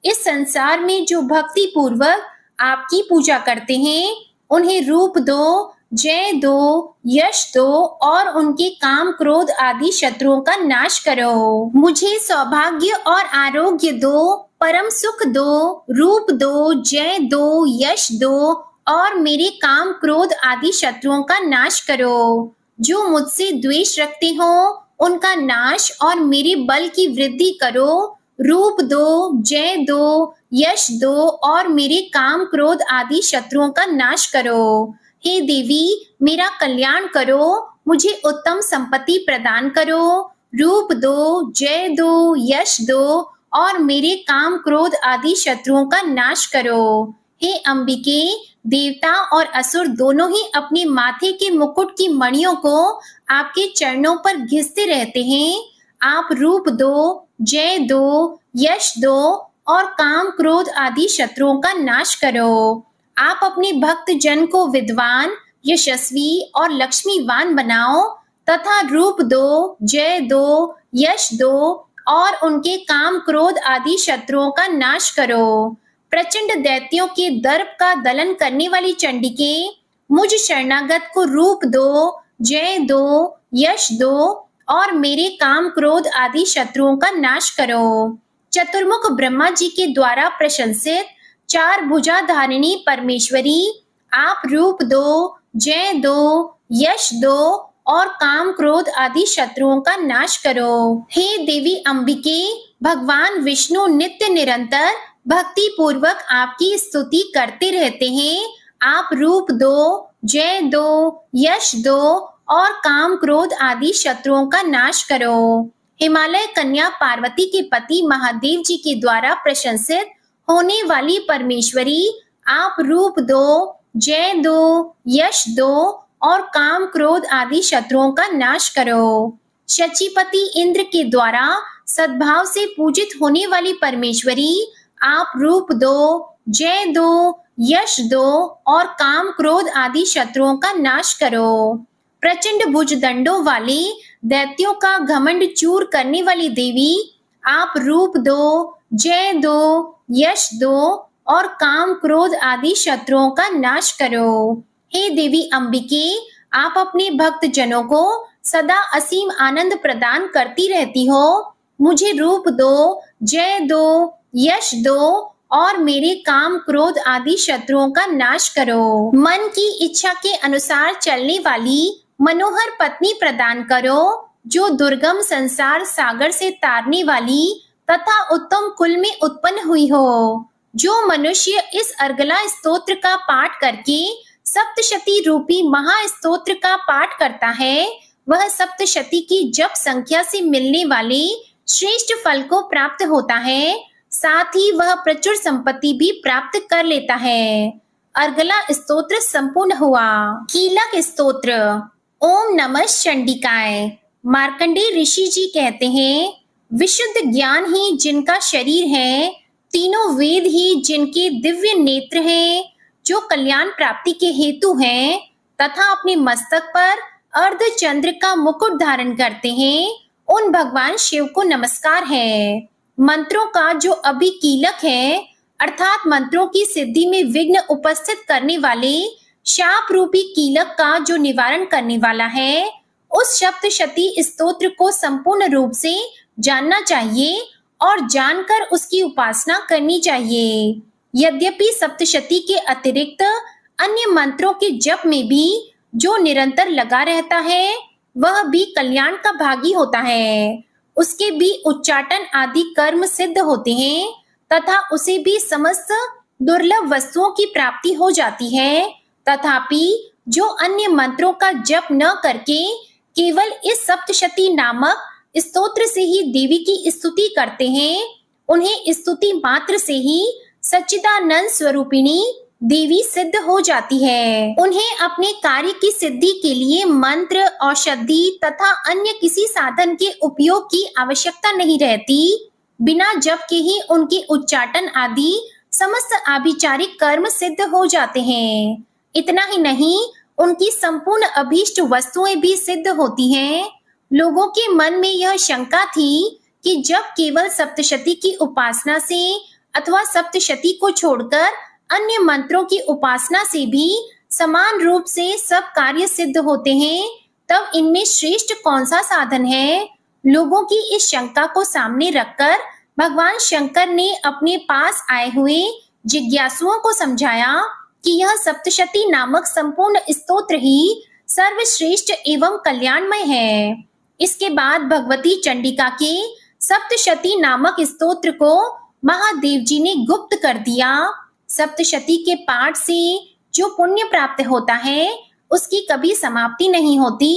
इस संसार में जो भक्ति पूर्वक आपकी पूजा करते हैं, उन्हें रूप दो, जय दो, यश दो और उनके काम क्रोध आदि शत्रुओं का नाश करो। मुझे सौभाग्य और आरोग्य दो, परम सुख दो, रूप दो, जय दो, यश दो और मेरे काम क्रोध आदि शत्रुओं का नाश करो। जो मुझसे द्वेष रखते हो, उनका नाश और मेरे बल की वृद्धि करो। रूप दो, जय दो, यश दो और मेरे काम क्रोध आदि शत्रुओं का नाश करो। हे देवी, मेरा कल्याण करो, मुझे उत्तम संपत्ति प्रदान करो। रूप दो, जय दो, यश दो और मेरे काम क्रोध आदि शत्रुओं का नाश करो। हे अंबिके, देवता और असुर दोनों ही अपने माथे के मुकुट की मणियों को आपके चरणों पर घिसते रहते हैं। आप रूप दो, जय दो, यश दो और काम क्रोध आदि शत्रुओं का नाश करो। आप अपने भक्त जन को विद्वान, यशस्वी और लक्ष्मीवान बनाओ तथा रूप दो, जय दो, यश दो और उनके काम क्रोध आदि शत्रुओं का नाश करो। प्रचंड दैत्यों के दर्प का दलन करने वाली चंडिके, मुझ शरणागत को रूप दो, जय दो, यश दो और मेरे काम क्रोध आदि शत्रुओं का नाश करो। चतुर्मुख ब्रह्मा जी के द्वारा प्रशंसित चार भुजा धारिणी परमेश्वरी, आप रूप दो, जय दो, यश दो और काम क्रोध आदि शत्रुओं का नाश करो। हे देवी अंबिके, भगवान विष्णु नित्य निरंतर भक्ति पूर्वक आपकी स्तुति करते रहते हैं। आप रूप दो, जय दो, यश दो और काम क्रोध आदि शत्रुओं का नाश करो। हिमालय कन्या पार्वती के पति महादेव जी के द्वारा प्रशंसित होने वाली परमेश्वरी, आप रूप दो, जय दो, यश दो और काम क्रोध आदि शत्रुओं का नाश करो। शचीपति इंद्र के द्वारा सद्भाव से पूजित होने वाली परमेश्वरी, आप रूप दो, जय दो, यश दो और काम क्रोध आदि शत्रुओं का नाश करो। प्रचंड भुजदंडों वाले दैत्यों का घमंड चूर करने वाली देवी, आप रूप दो, जय दो, यश दो और काम क्रोध आदि शत्रुओं का नाश करो। हे देवी अंबिके, आप अपने भक्त जनों को सदा असीम आनंद प्रदान करती रहती हो। मुझे रूप दो, जय दो, यश दो और मेरे काम क्रोध आदि शत्रुओं का नाश करो। मन की इच्छा के अनुसार चलने वाली मनोहर पत्नी प्रदान करो, जो दुर्गम संसार सागर से तारने वाली तथा उत्तम कुल में उत्पन्न हुई हो। जो मनुष्य इस अर्गला स्तोत्र का पाठ करके सप्तशती रूपी महास्तोत्र का पाठ करता है, वह सप्तशती की जप संख्या से मिलने वाले श्रेष्ठ फल को प्राप्त होता है। साथ ही वह प्रचुर संपत्ति भी प्राप्त कर लेता है। अर्गला स्तोत्र संपूर्ण हुआ। कीलक स्तोत्र। ओम नमः चंडिकाय। मार्कंडेय ऋषि जी कहते हैं, विशुद्ध ज्ञान ही जिनका शरीर है, तीनों वेद ही जिनके दिव्य नेत्र हैं, जो कल्याण प्राप्ति के हेतु हैं तथा अपने मस्तक पर अर्ध चंद्र का मुकुट धारण करते हैं, उन भगवान शिव को नमस्कार है। मंत्रों का जो अभी कीलक है, अर्थात मंत्रों की सिद्धि में विघ्न उपस्थित करने वाले शाप रूपी कीलक का जो निवारण करने वाला है, उस सप्तशती स्तोत्र को संपूर्ण रूप से जानना चाहिए और जानकर उसकी उपासना करनी चाहिए। यद्यपि सप्तशती के अतिरिक्त अन्य मंत्रों के जप में भी जो निरंतर लगा रहता है, वह भी कल्याण का भागी होता है। उसके भी उच्चाटन आदि कर्म सिद्ध होते हैं तथा उसे भी समस्त दुर्लभ वस्तुओं की प्राप्ति हो जाती है। तथापि जो अन्य मंत्रों का जप न करके केवल इस सप्तशती नामक स्तोत्र से ही देवी की स्तुति करते हैं, उन्हें स्तुति मात्र से ही सच्चिदानंद स्वरूपिणी देवी सिद्ध हो जाती है। उन्हें अपने कार्य की सिद्धि के लिए मंत्र, औषधि तथा अन्य किसी साधन के उपयोग की आवश्यकता नहीं रहती। बिना जप के ही उनके उच्चाटन आदि समस्त आभिचारिक कर्म सिद्ध हो जाते हैं। इतना ही नहीं, उनकी संपूर्ण अभीष्ट वस्तुएं भी सिद्ध होती हैं। लोगों के मन में यह शंका थी कि जब केवल सप्तशती की उपासना से अथवा सप्तशती को छोड़कर अन्य मंत्रों की उपासना से भी समान रूप से सब कार्य सिद्ध होते हैं, तब इनमें श्रेष्ठ कौन सा साधन है? लोगों की इस शंका को सामने रखकर भगवान शंकर ने अपने पास आए हुए जिज्ञासुओं को समझाया कि यह सप्तशती नामक संपूर्ण स्तोत्र ही सर्वश्रेष्ठ एवं कल्याणमय है। इसके बाद भगवती चंडिका के सप्तशती नामक स्तोत्र को महादेव जी ने गुप्त कर दिया। सप्तशती के पाठ से जो पुण्य प्राप्त होता है, उसकी कभी समाप्ति नहीं होती,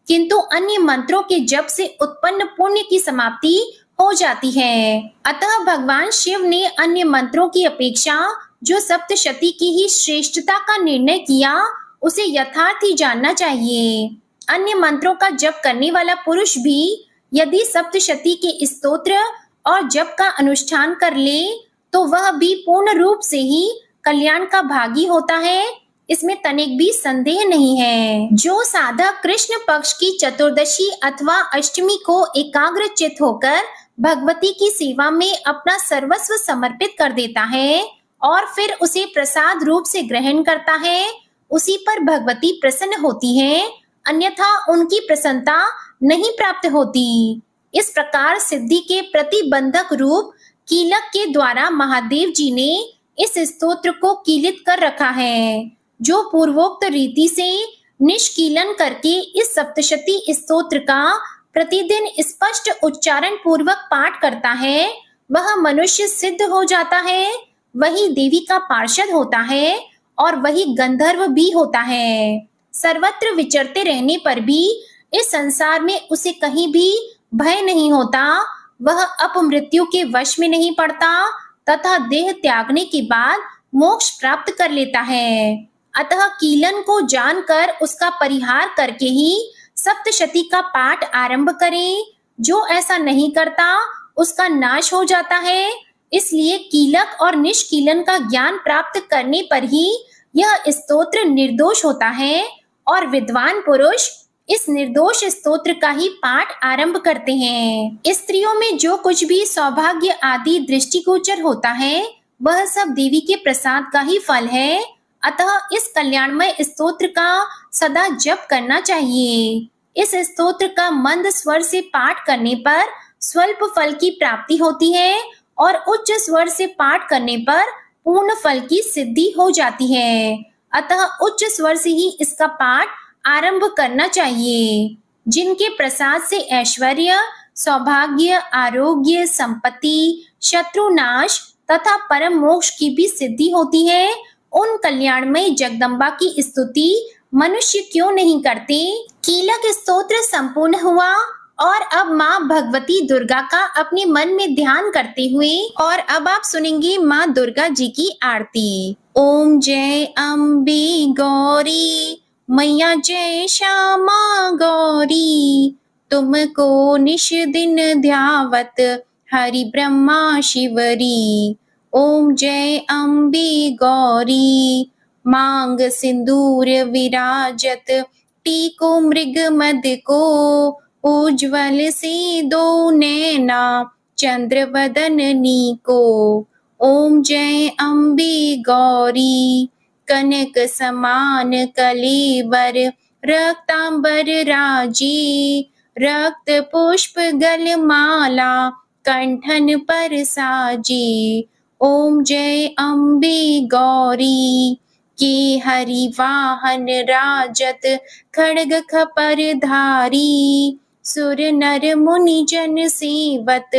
किंतु अन्य मंत्रों के जप से उत्पन्न पुण्य की समाप्ति हो जाती है। अतः भगवान शिव ने अन्य मंत्रों की अपेक्षा जो सप्तशती की ही श्रेष्ठता का निर्णय किया, उसे यथार्थ ही जानना चाहिए। अन्य मंत्रों का जप करने वाला पुरुष भी यदि सप्तशती के स्तोत्र और जप का अनुष्ठान कर ले, तो वह भी पूर्ण रूप से ही कल्याण का भागी होता है। इसमें तनिक भी संदेह नहीं है। जो साधक कृष्ण पक्ष की चतुर्दशी अथवा अष्टमी को एकाग्रचित होकर भगवती की सेवा में अपना सर्वस्व समर्पित कर देता है और फिर उसे प्रसाद रूप से ग्रहण करता है, उसी पर भगवती प्रसन्न होती है, अन्यथा उनकी प्रसन्नता नहीं प्राप्त होती। इस प्रकार सिद्धि के प्रतिबंधक रूप कीलक के द्वारा महादेव जी ने इस स्तोत्र को कीलित कर रखा है। जो पूर्वोक्त रीति से निष्कीलन करके इस सप्तशती स्तोत्र का प्रतिदिन स्पष्ट उच्चारण पूर्वक पाठ करता है, वह मनुष्य सिद्ध हो जाता है, वही देवी का पार्षद होता है और वही गंधर्व भी होता है। सर्वत्र विचरते रहने पर भी इस संसार में उसे कहीं भी भय नहीं होता, वह अपमृत्यु के वश में नहीं पड़ता तथा देह त्यागने के बाद मोक्ष प्राप्त कर लेता है। अतः कीलन को जानकर उसका परिहार करके ही सप्तशती का पाठ आरंभ करें। जो ऐसा नहीं करता उसका नाश हो जाता है। इसलिए कीलक और निष्कीलन का ज्ञान प्राप्त करने पर ही यह स्तोत्र निर्दोष होता है और विद्वान पुरुष इस निर्दोष स्तोत्र का ही पाठ आरंभ करते हैं। स्त्रियों में जो कुछ भी सौभाग्य आदि दृष्टिगोचर होता है वह सब देवी के प्रसाद का ही फल है। अतः इस कल्याणमय स्तोत्र का सदा जप करना चाहिए। इस स्तोत्र का मंद स्वर से पाठ करने पर स्वल्प फल की प्राप्ति होती है और उच्च स्वर से पाठ करने पर पूर्ण फल की सिद्धि हो जाती है। अतः उच्च स्वर से ही इसका पाठ आरंभ करना चाहिए। जिनके प्रसाद से ऐश्वर्य, सौभाग्य, आरोग्य, संपत्ति, शत्रुनाश तथा परम मोक्ष की भी सिद्धि होती है, उन कल्याणमयी जगदम्बा की स्तुति मनुष्य क्यों नहीं करते। कीलक स्तोत्र संपूर्ण हुआ और अब माँ भगवती दुर्गा का अपने मन में ध्यान करते हुए और अब आप सुनेंगे माँ दुर्गा जी की आरती। ओम जय अम्बे गौरी मैया जय श्यामा गौरी, तुमको निश दिन ध्यावत हरि ब्रह्मा शिवरी। ओम जय अम्बे गौरी मांग सिंदूर विराजत, टीको मृग मद को उज्ज्वल से दो नैना चंद्र वदननी को। ओम जय अम्बे गौरी कनक समान कलेवर रक्तांबर राजी, रक्त पुष्प गल माला कंठन पर साजी। ओम जय अम्बे गौरी के हरि वाहन राजत, खड्ग खपर धारी, सुर नर मुनि जन सेवत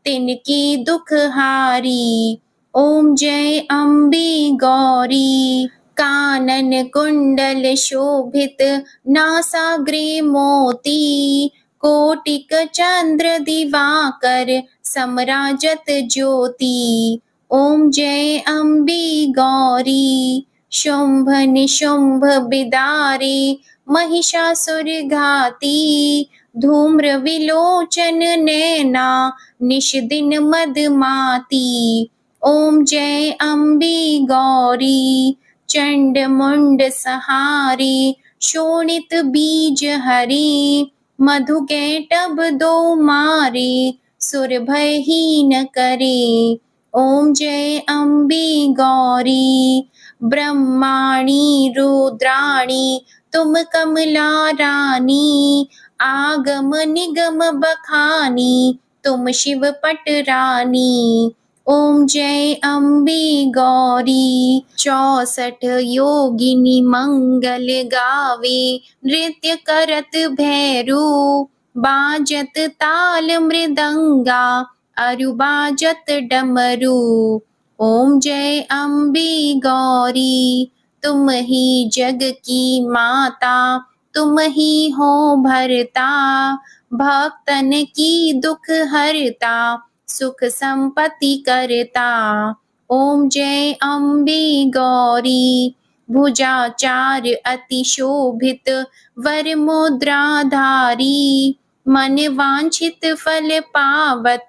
तिनके दुख हारी। ओम जय अम्बे गौरी कानन कुंडल शोभित, नासाग्रे मोती, कोटिक चंद्र दिवाकर समराजत ज्योति। ओम जय अम्बे गौरी शुंभ निशुंभ बिदारे, महिषासुर घाती, धूम्र विलोचन नैना निश दिन मदमाती। ओम जय अम्बे गौरी चंड मुंड सहारी, शोणित बीज हरी, मधु कैटभ दो मारे, सुर भयहीन करे। ओम जय अम्बे गौरी ब्रह्माणी रुद्राणी, तुम कमला रानी, आगम निगम बखानी, तुम शिव पट रानी। ओम जय अम्बे गौरी 64 योगिनी मंगल गावे, नृत्य करत भैरू, बाजत ताल मृदंगा, अरु बाजत डमरू। ओम जय अम्बे गौरी तुम ही जग की माता, तुम ही हो भरता, भक्तन की दुख हरता, सुख संपत्ति करता। ओम जय अम्बे गौरी भुजाचार अति शोभित, वर मुद्राधारी, मन वांछित फल पावत,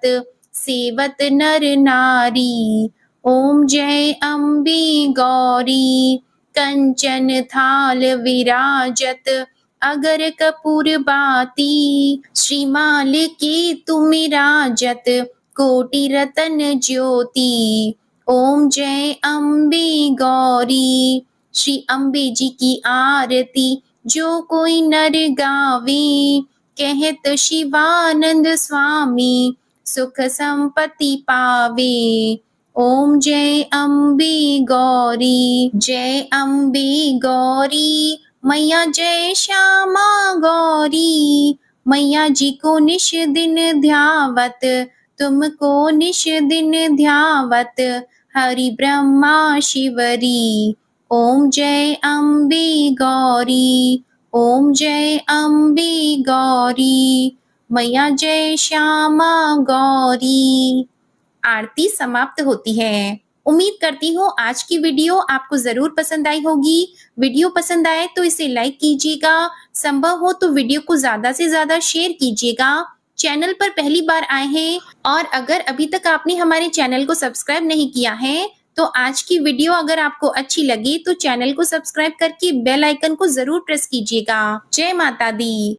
सेवत नर नारी। ओम जय अम्बे गौरी कंचन थाल विराजत, अगर कपूर बाती, श्रीमाल के तुम राजत, कोटि रतन ज्योति। ओम जय अम्बे गौरी श्री अम्बे जी की आरती जो कोई नर गावे, कहत शिवानंद स्वामी सुख संपत्ति पावे। ओम जय अम्बे गौरी, जय अम्बे गौरी, मैया जय श्यामा गौरी। मैया जी को निश दिन ध्यावत, तुमको निश दिन ध्यावत, हरि ब्रह्मा शिवरी। ओम जय अम्बे गौरी, ओम जय अम्बे गौरी, मैया जय श्यामा गौरी। आरती समाप्त होती है। उम्मीद करती हूँ आज की वीडियो आपको जरूर पसंद आई होगी। वीडियो पसंद आए तो इसे लाइक कीजिएगा, संभव हो तो वीडियो को ज्यादा से ज्यादा शेयर कीजिएगा। चैनल पर पहली बार आए हैं और अगर अभी तक आपने हमारे चैनल को सब्सक्राइब नहीं किया है तो आज की वीडियो अगर आपको अच्छी लगी तो चैनल को सब्सक्राइब करके बेल आइकन को जरूर प्रेस कीजिएगा। जय माता दी।